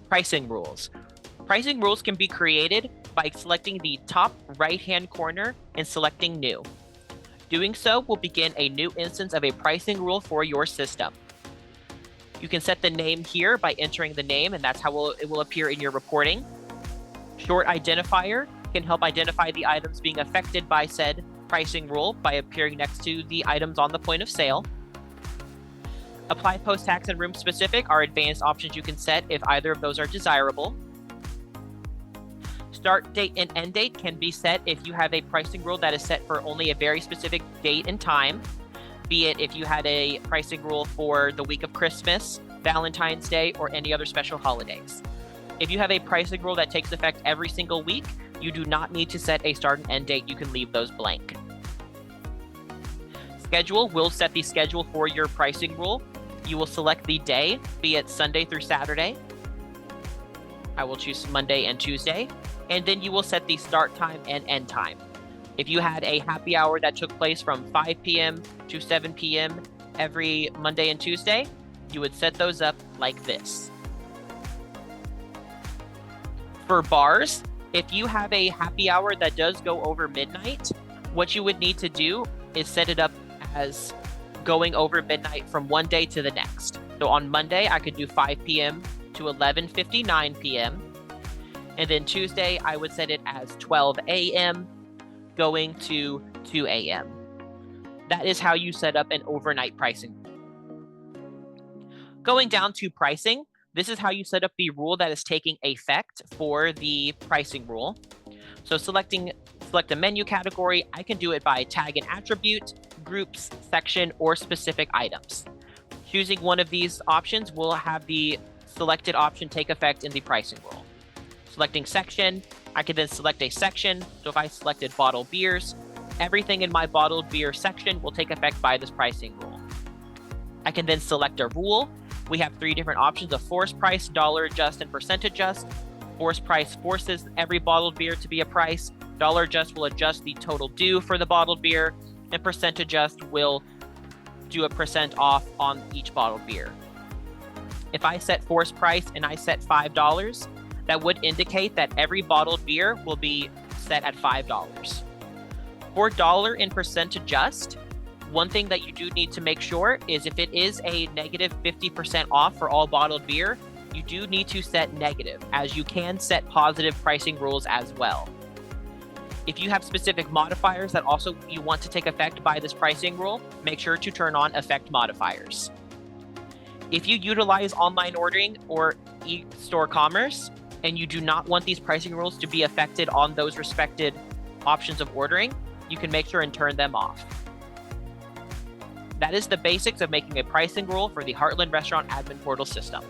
Pricing rules. Pricing rules can be created by selecting the top right-hand corner and selecting New. Doing so will begin a new instance of a pricing rule for your system. You can set the name here by entering the name, and that's how it will appear in your reporting. Short identifier can help identify the items being affected by said pricing rule by appearing next to the items on the point of sale. Apply post-tax and room specific are advanced options you can set if either of those are desirable. Start date and end date can be set if you have a pricing rule that is set for only a very specific date and time, be it if you had a pricing rule for the week of Christmas, Valentine's Day, or any other special holidays. If you have a pricing rule that takes effect every single week, you do not need to set a start and end date. You can leave those blank. Schedule will set the schedule for your pricing rule. You will select the day, be it Sunday through Saturday. I will choose Monday and Tuesday. And then you will set the start time and end time. If you had a happy hour that took place from 5 p.m. to 7 p.m. every Monday and Tuesday, you would set those up like this. For bars, if you have a happy hour that does go over midnight, what you would need to do is set it up as going over midnight from one day to the next. So on Monday, I could do 5 p.m. to 11:59 p.m. And then Tuesday, I would set it as 12 a.m. going to 2 a.m. That is how you set up an overnight pricing. Going down to pricing, this is how you set up the rule that is taking effect for the pricing rule. So select a menu category. I can do it by tag and attribute, groups, section, or specific items. Choosing one of these options will have the selected option take effect in the pricing rule. Selecting section, I can then select a section. So if I selected bottled beers, everything in my bottled beer section will take effect by this pricing rule. I can then select a rule. We have three different options of force price, dollar adjust, and percent adjust. Force price forces every bottled beer to be a price. Dollar adjust will adjust the total due for the bottled beer, and percent adjust will do a percent off on each bottled beer. If I set force price and I set $5, that would indicate that every bottled beer will be set at $5. For dollar and percent adjust, one thing that you do need to make sure is if it is a negative 50% off for all bottled beer, you do need to set negative, as you can set positive pricing rules as well. If you have specific modifiers that also you want to take effect by this pricing rule, make sure to turn on affect modifiers. If you utilize online ordering or e-store commerce, and you do not want these pricing rules to be affected on those respected options of ordering, you can make sure and turn them off. That is the basics of making a pricing rule for the Heartland Restaurant Admin Portal system.